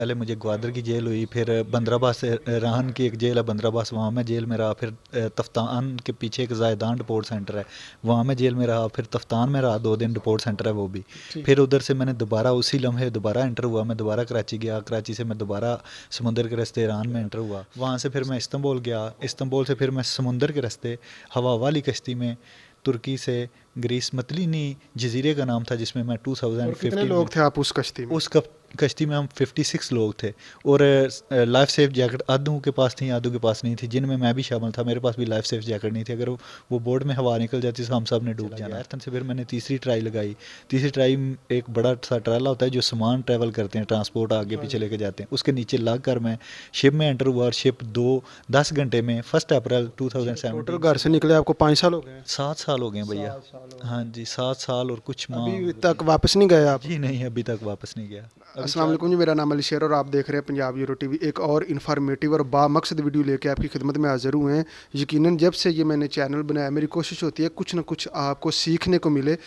पहले मुझे ग्वादर की जेल हुई, फिर बंदराबाद से राहन की एक जेल है बंदराबाद, वहाँ मैं जेल में रहा। फिर तफ्तान के पीछे एक जायदान डिपोर्ट सेंटर है, वहाँ मैं जेल में रहा। फिर तफ्तान में रहा 2 दिन, डिपोर्ट सेंटर है वो भी। ठीक फिर है। उधर से मैंने दोबारा उसी लम्हे दोबारा एंटर हुआ, मैं दोबारा कराची गया। कराची से मैं दोबारा समुंदर के रास्ते ईरान में एंटर हुआ, वहाँ से फिर मैं इस्तंबुल गया। इस्तंबुल से फिर मैं समुंदर के रास्ते हवा वाली कश्ती में तुर्की से ग्रीस, मतलीनी जजीरे का नाम था, जिसमें मैं और कितने 2015 में। लोग थे आप उस कश्ती में? उस कश्ती में हम 56 लोग थे। और लाइफ सेफ जैकेट आधों के पास थी, आधों के पास नहीं थी, जिनमें मैं भी शामिल था। मेरे पास भी लाइफ सेफ जैकेट नहीं थी, अगर वो बोर्ड में हवा निकल जाती तो हम सब ने डूब जाना। एर्थन से फिर मैंने तीसरी ट्राई लगाई। तीसरी ट्राई एक बड़ा सा ट्राला होता है जो सामान ट्रैवल करते हैं, ट्रांसपोर्ट आगे हाँ पीछे जी। लेके जाते हैं, उसके नीचे लग कर मैं शिप में एंटर हुआ। और शिप 2 10 घंटे में 1 अप्रैल टोटल 2017 घर से से निकले आपको 5 साल हो गए हैं? 7 साल हो गए हैं भैया। 7 साल हो हाँ गए। जी, 7 साल और कुछ माह अभी होती तक हैं। वापस नहीं गए आप? जी नहीं, अभी तक वापस नहीं गया। अभी अस्सलाम चार वालेकुम जी, मेरा नाम अली शेर और आप देख रहे हैं पंजाब यूरो टीवी। एक और इन्फॉर्मेटिव और बामकसद वीडियो लेके आपकी खिदमत में हाज़िर हुए हैं। यकीनन जब से ये मैंने चैनल बनाया, मेरी कोशिश होती है कुछ ना कुछ आपको सीखने को मिले।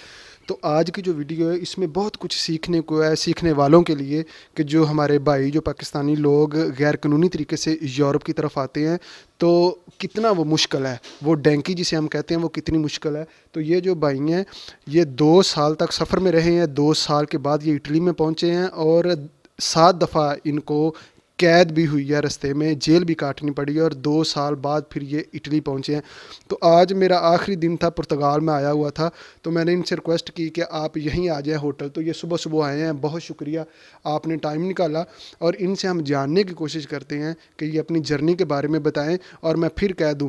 तो आज की जो वीडियो है इसमें बहुत कुछ सीखने को है, सीखने वालों के लिए, कि जो हमारे भाई जो पाकिस्तानी लोग गैर कानूनी तरीके से यूरोप की तरफ आते हैं तो कितना वो मुश्किल है, वो डैंकी जिसे हम कहते हैं वो कितनी मुश्किल है। तो ये जो भाई हैं ये 2 साल तक सफ़र में रहे हैं, 2 साल के बाद ये इटली में पहुँचे हैं और 7 दफ़ा इनको कैद भी हुई है, रास्ते में जेल भी काटनी पड़ी है और 2 साल बाद फिर ये इटली पहुँचे हैं। तो आज मेरा आखिरी दिन था, पुर्तगाल में आया हुआ था। तो मैंने इनसे रिक्वेस्ट की कि आप यहीं आ जाएं होटल, तो ये सुबह सुबह आए हैं। बहुत शुक्रिया, आपने टाइम निकाला। और इनसे हम जानने की कोशिश करते हैं कि ये अपनी जर्नी के बारे में बताएं। और मैं फिर कह दूं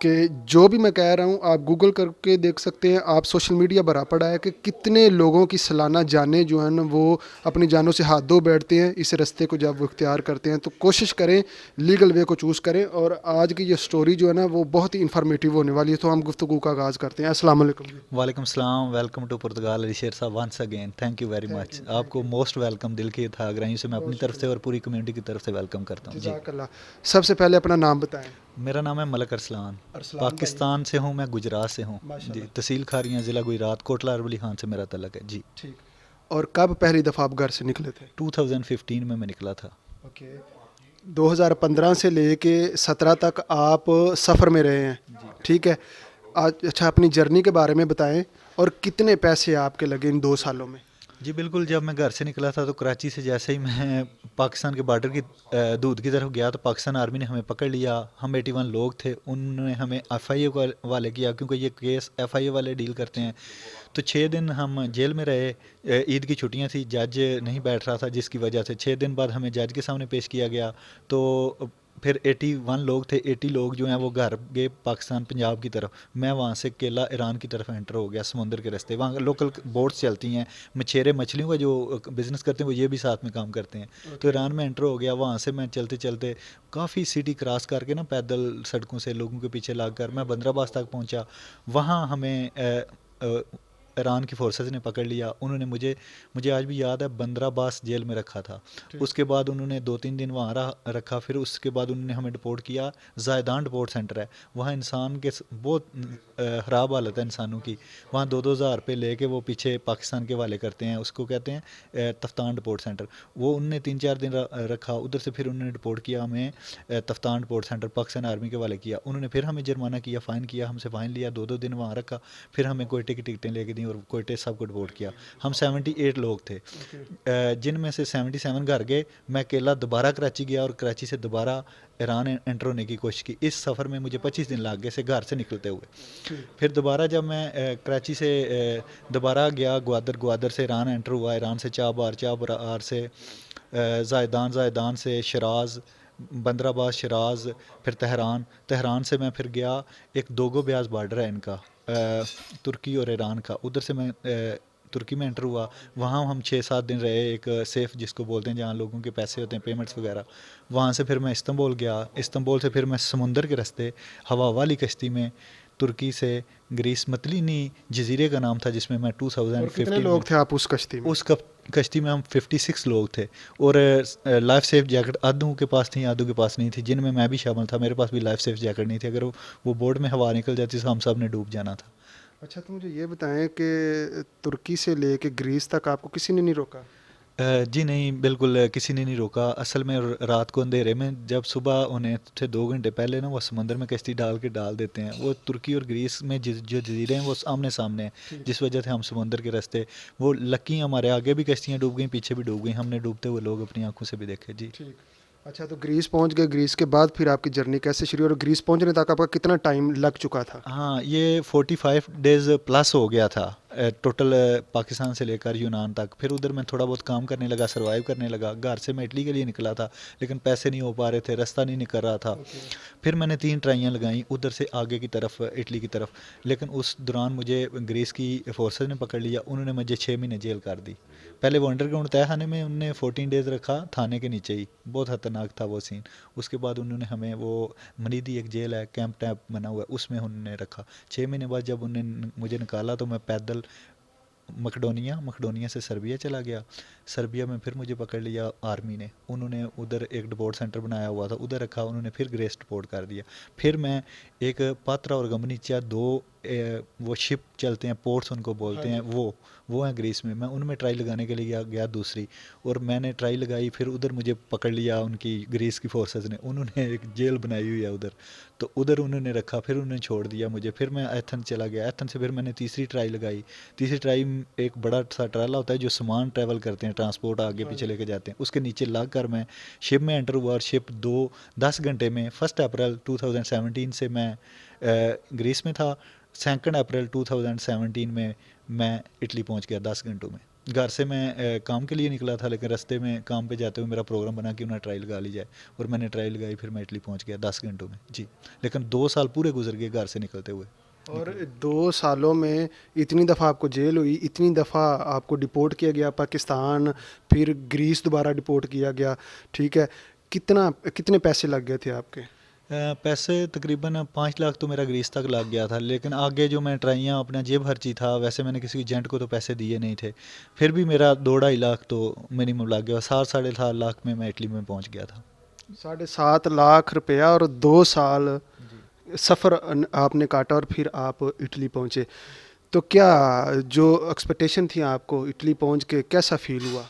कि जो भी मैं कह रहा हूँ आप गूगल करके देख सकते हैं, आप सोशल मीडिया भरा पड़ा है कि कितने लोगों की सालाना जानें जो हैं ना वो अपनी जानों से हाथ धो बैठते हैं इस रास्ते को जब वो इख्तियार करते हैं। तो कोशिश करें लीगल वे को चूज़ करें। और आज की ये स्टोरी जो है ना वो बहुत ही इन्फॉर्मेटिव होने वाली है। तो हम गुफ्तगू का आगाज़ करते हैं। अस्सलाम वालेकुम जी। वालेकुम सलाम, वेलकम टू पुर्तगाल अली शेर साहब, once again thank you very thank much. You, thank आपको यू। मोस्ट वेलकम, दिल की था गहराइयों से मैं अपनी बहुत तरफ से शुक्रिया। और पूरी कम्युनिटी की तरफ से वेलकम करता हूँ जी। जज़ाकल्लाह। सबसे पहले अपना नाम बताएं। मेरा नाम है मलक अरसलान। अरसलान भाई। पाकिस्तान से हूँ, मैं गुजरात से हूँ जी। माशाल्लाह। तहसील खारियाँ, ज़िला गुजरात, कोटला अरवली खान से मेरा तलक है जी। ठीक। और कब पहली दफ़ा आप घर से निकले थे? 2015 में मैं निकला था। ओके। 2015 से लेके 17 तक आप सफ़र में रहे हैं। जी। ठीक है। आज अच्छा अपनी जर्नी के बारे में बताएं और कितने पैसे आपके लगे इन 2 सालों में? जी बिल्कुल, जब मैं घर से निकला था तो कराची से जैसे ही मैं पाकिस्तान के बॉर्डर की दूध की तरफ गया तो पाकिस्तान आर्मी ने हमें पकड़ लिया। हम 81 लोग थे, उन्होंने हमें एफआईए वाले किया, क्योंकि ये केस एफआईए वाले डील करते हैं। तो 6 दिन हम जेल में रहे। ईद की छुट्टियां थी, जज नहीं बैठ रहा था, जिसकी वजह से 6 दिन बाद हमें जज के सामने पेश किया गया। तो फिर 81 लोग थे, 80 लोग जो हैं वो घर गए पाकिस्तान पंजाब की तरफ। मैं वहाँ से केला ईरान की तरफ एंटर हो गया समुंदर के रास्ते। वहाँ लोकल बोट्स चलती हैं, मछेरे मछलियों का जो बिज़नेस करते हैं वो ये भी साथ में काम करते हैं। तो ओके। ईरान में एंटर हो गया। वहाँ से मैं चलते चलते काफ़ी सिटी क्रॉस करके ना, पैदल सड़कों से लोगों के पीछे लग कर मैं बंदराबास तक पहुँचा। वहाँ हमें अ, ईरान की फोर्सेस ने पकड़ लिया। उन्होंने मुझे मुझे आज भी याद है बंदराबास जेल में रखा था। ठीक। उसके बाद उन्होंने 2 3 दिन वहाँ रखा। फिर उसके बाद उन्होंने हमें डिपोर्ट किया। जायदान डिपोर्ट सेंटर है, वहाँ इंसान के बहुत ख़राब हालत है इंसानों की। वहाँ 2 2 हज़ार रुपये लेके वो पीछे पाकिस्तान के हवाले करते हैं, उसको कहते हैं तफ्तान डिपोर्ट सेंटर। वो उनने 3 4 दिन रखा। उधर से फिर उन्होंने डिपोर्ट किया हमें Taftan deport centre, Pakistan army के हवाले किया। उन्होंने फिर हमें जुर्माना किया, फ़ाइन किया, हमसे फ़ाइन लिया, 2 2 दिन वहाँ रखा। फिर हमें कोयटे की टिकटें लेके दी और कोयटे सबको डिपोर्ट किया। हम 78 लोग थे, ओके। जिनमें से 77 घर गए। मैं अकेला दोबारा कराची गया और कराची से दोबारा ईरान एंटर होने की कोशिश की। इस सफ़र में मुझे 25 दिन लग गए से घर से निकलते हुए। ठीक। फिर दोबारा जब मैं कराची से दोबारा गया ग्वादर, ग्वादर से ईरान एंटर हुआ, ईरान से चाबार, चाबार से ज़ायदान, ज़ायदान से शराज़, बंदराबाद, शराज़, फिर तेहरान। तेहरान से मैं फिर गया, एक दोगो ब्याज बॉर्डर है इनका, तुर्की और ईरान का। उधर से मैं तुर्की में एंटर हुआ। वहाँ हम 6 7 दिन रहे, एक सेफ़ जिसको बोलते हैं जहाँ लोगों के पैसे होते हैं, पेमेंट्स वगैरह। वहाँ से फिर मैं इस्तंबुल गया। इस्तंबुल से फिर मैं समुंदर के रास्ते हवा वाली कश्ती में तुर्की से ग्रीस, मतलीनी जजीरे का नाम था, जिसमें मैं और कितने 2015 में। लोग थे आप उस कश्ती में? उस कश्ती में हम 56 लोग थे। और लाइफ सेफ जैकेट आधों के पास थी, आधों के पास नहीं थी, जिनमें मैं भी शामिल था। मेरे पास भी लाइफ सेफ जैकेट नहीं थी, अगर वो बोर्ड में हवा निकल जाती तो हम सब ने डूब जाना था। अच्छा, तो मुझे ये बताएं कि तुर्की से लेके ग्रीस तक आपको किसी ने नहीं रोका? जी नहीं, बिल्कुल किसी ने नहीं रोका। असल में रात को अंधेरे में जब सुबह होने से 2 घंटे पहले ना वो समुंदर में कश्ती डाल देते हैं। वो तुर्की और ग्रीस में जो जज़ीरे हैं वो आमने-सामने हैं, ठीक। जिस वजह से हम समुंदर के रास्ते वो लकी हमारे आगे भी कश्तियाँ डूब गईं, पीछे भी डूब गईं। हमने डूबते हुए लोग अपनी आँखों से भी देखे। जी। ठीक। अच्छा, तो ग्रीस पहुंच गए, ग्रीस के बाद फिर आपकी जर्नी कैसे शुरू हुई और ग्रीस पहुंचने तक आपका कितना टाइम लग चुका था? हाँ, ये 45 डेज़ प्लस हो गया था टोटल, पाकिस्तान से लेकर यूनान तक। फिर उधर मैं थोड़ा बहुत काम करने लगा, सर्वाइव करने लगा। घर से मैं इटली के लिए निकला था, लेकिन पैसे नहीं हो पा रहे थे, रास्ता नहीं निकल रहा था। ओके। फिर मैंने 3 ट्राइयाँ लगाईं उधर से आगे की तरफ, इटली की तरफ। लेकिन उस दौरान मुझे ग्रीस की फोर्सेस ने पकड़ लिया, उन्होंने मुझे 6 महीने जेल कर दी। पहले वो अंडरग्राउंड तहखाने में उन्होंने 14 डेज़ रखा, थाने के नीचे ही। बहुत खतरनाक था वो सीन। उसके बाद उन्होंने हमें वो मनीदी एक जेल है, कैंप टैप बना हुआ है, उसमें उन्होंने रखा। 6 महीने बाद जब उन्होंने मुझे निकाला तो मैं पैदल मकडोनिया से सर्बिया चला गया। सर्बिया में फिर मुझे पकड़ लिया आर्मी ने। उन्होंने उधर एक डिपोर्ट सेंटर बनाया हुआ था, उधर रखा। उन्होंने फिर ग्रेस डिपोर्ट कर दिया। फिर मैं एक पात्रा और गमनीचा 2 वो शिप चलते हैं, पोर्ट्स उनको हाँ बोलते हैं, जी। वो हैं ग्रीस में। मैं उनमें ट्राई लगाने के लिए गया दूसरी, और मैंने ट्राई लगाई। फिर उधर मुझे पकड़ लिया उनकी ग्रीस की फोर्सेस ने। उन्होंने एक जेल बनाई हुई है उधर, तो उधर उन्होंने रखा। फिर उन्होंने छोड़ दिया मुझे। फिर मैं एथन चला गया। एथन से फिर मैंने तीसरी ट्राई लगाई। तीसरी ट्राई एक बड़ा सा ट्राला होता है जो सामान ट्रैवल करते हैं, ट्रांसपोर्ट आगे हाँ पीछे जी। लेके जाते हैं, उसके नीचे लग कर मैं शिप में एंटर हुआ। और शिप 10 घंटे में 1 अप्रैल 2017 से मैं ग्रीस में था। 2 अप्रैल 2017 में मैं इटली पहुंच गया 10 घंटों में। घर से मैं काम के लिए निकला था, लेकिन रास्ते में काम पे जाते हुए मेरा प्रोग्राम बना कि उन्हें ट्राई लगा ली जाए, और मैंने ट्राई लगाई। फिर मैं इटली पहुंच गया 10 घंटों में। जी। लेकिन 2 साल पूरे गुजर गए घर से निकलते हुए। और निकले। 2 सालों में इतनी दफ़ा आपको जेल हुई, इतनी दफ़ा आपको डिपोर्ट किया गया पाकिस्तान, फिर ग्रीस दोबारा डिपोर्ट किया गया, ठीक है। कितने पैसे लग गए थे आपके? पैसे तकरीबन 5 लाख तो मेरा ग्रीस तक लग गया था, लेकिन आगे जो मैं ट्राइयाँ अपना जेब खर्ची था, वैसे मैंने किसी एजेंट को तो पैसे दिए नहीं थे। फिर भी मेरा 2-2.5 लाख तो मिनिमम लग गया। 7-7.5 लाख में मैं इटली में पहुंच गया था। 7.5 लाख रुपया और 2 साल जी। सफ़र आपने काटा और फिर आप इटली पहुँचे। तो क्या जो एक्सपेक्टेशन थी आपको इटली पहुँच के, कैसा फ़ील हुआ?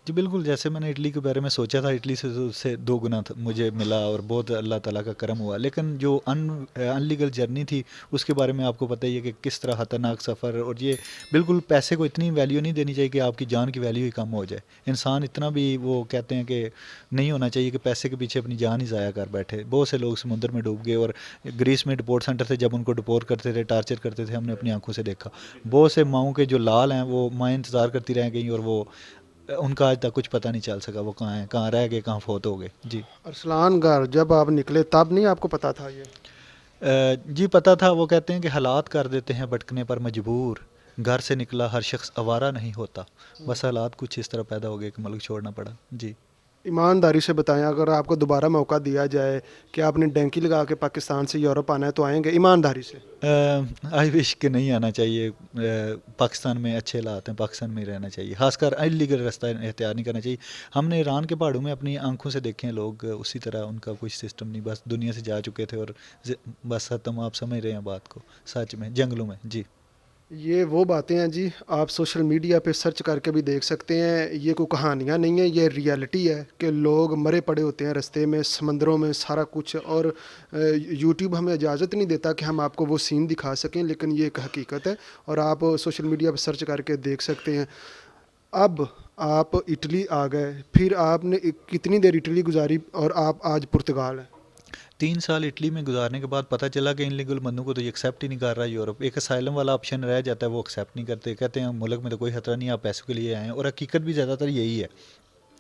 जी बिल्कुल, जैसे मैंने इटली के बारे में सोचा था, इटली से तो उससे 2 गुना मुझे मिला, और बहुत अल्लाह ताला का करम हुआ। लेकिन जो अनलीगल जर्नी थी, उसके बारे में आपको पता ही है कि किस तरह ख़तरनाक सफ़र। और ये बिल्कुल पैसे को इतनी वैल्यू नहीं देनी चाहिए कि आपकी जान की वैल्यू ही कम हो जाए। इंसान इतना भी वो कहते हैं कि नहीं होना चाहिए कि पैसे के पीछे अपनी जान ही ज़ाया कर बैठे। बहुत से लोग समुद्र में डूब गए, और ग्रीस में डिपोर्ट सेंटर थे, जब उनको डिपोर्ट करते थे, टार्चर करते थे, हमने अपनी आंखों से देखा। बहुत से माओं के जो लाल हैं, वो माएँ इंतज़ार करती रह गई, और वो उनका आज तक कुछ पता नहीं चल सका वो कहाँ हैं, कहाँ रह गए, कहाँ फोत हो गए। जी। अरसलान गार जब आप निकले तब नहीं आपको पता था ये? जी पता था। वो कहते हैं कि हालात कर देते हैं भटकने पर मजबूर, घर से निकला हर शख्स आवारा नहीं होता। बस हालात कुछ इस तरह पैदा हो गए कि मुल्क छोड़ना पड़ा। जी। ईमानदारी से बताएं, अगर आपको दोबारा मौका दिया जाए कि आपने डंकी लगा के पाकिस्तान से यूरोप आना है, तो आएंगे ईमानदारी से? आई विश के नहीं आना चाहिए। पाकिस्तान में अच्छे हालात हैं, पाकिस्तान में ही रहना चाहिए। खासकर इलीगल रास्ता इख्तियार नहीं करना चाहिए। हमने ईरान के पहाड़ों में अपनी आंखों से देखे हैं लोग, उसी तरह उनका कोई सिस्टम नहीं, बस दुनिया से जा चुके थे, और बस ख़त्म। आप समझ रहे हैं बात को, सच में जंगलों में। जी। ये वो बातें हैं जी, आप सोशल मीडिया पे सर्च करके भी देख सकते हैं। ये कोई कहानियाँ नहीं है, ये रियलिटी है कि लोग मरे पड़े होते हैं रास्ते में, समंदरों में, सारा कुछ। और यूट्यूब हमें इजाज़त नहीं देता कि हम आपको वो सीन दिखा सकें, लेकिन ये एक हकीकत है और आप सोशल मीडिया पर सर्च करके देख सकते हैं। अब आप इटली आ गए, फिर आपने कितनी देर इटली गुजारी और आप आज पुर्तगाल हैं? 3 साल इटली में गुजारने के बाद पता चला कि इनलीगल बंदों को तो ये एक्सेप्ट ही नहीं कर रहा यूरोप। एक असाइलम वाला ऑप्शन रह जाता है, वो एक्सेप्ट नहीं करते। कहते हैं मुल्क में तो कोई खतरा नहीं है, आप पैसों के लिए आए हैं। और हकीकत भी ज़्यादातर यही है,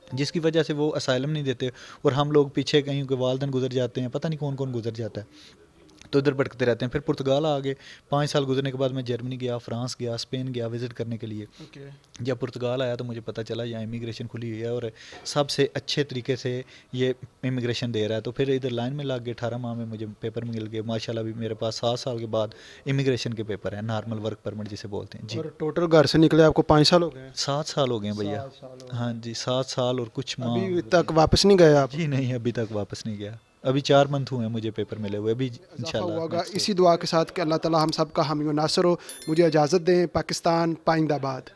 जिसकी वजह से वो असाइलम नहीं देते। और हम लोग पीछे कहीं के वालदन गुजर जाते हैं, पता नहीं कौन कौन गुजर जाता है, तो इधर भटकते रहते हैं। फिर पुर्तगाल आ गए। 5 साल गुजरने के बाद मैं जर्मनी गया, फ्रांस गया, स्पेन गया विज़िट करने के लिए। ओके। जब पुर्तगाल आया तो मुझे पता चला यहाँ इमिग्रेशन खुली हुई है, और सबसे अच्छे तरीके से ये इमिग्रेशन दे रहा है। तो फिर इधर लाइन में लग गए। 18 माह में मुझे पेपर मिल गए माशाल्लाह। भी मेरे पास 7 साल के बाद इमिग्रेशन के पेपर हैं, नॉर्मल वर्क परमिट जिसे बोलते हैं। जी। और टोटल घर से निकले आपको 5 साल हो गए हैं? 7 साल हो गए हैं भैया। 7 साल हो हाँ गए। जी, 7 साल और कुछ अभी माह। तक वापस नहीं गए आप? जी नहीं, अभी तक वापस नहीं गया। अभी 4 मंथ हुए हैं मुझे पेपर मिले हुए। अभी इजाफा इंशाल्लाह हुआ होगा नेक्स्ट। इसी दुआ के साथ कि अल्लाह ताला हम सब का हामी व नासर हो। मुझे इजाज़त दें। पाकिस्तान पाइंदाबाद।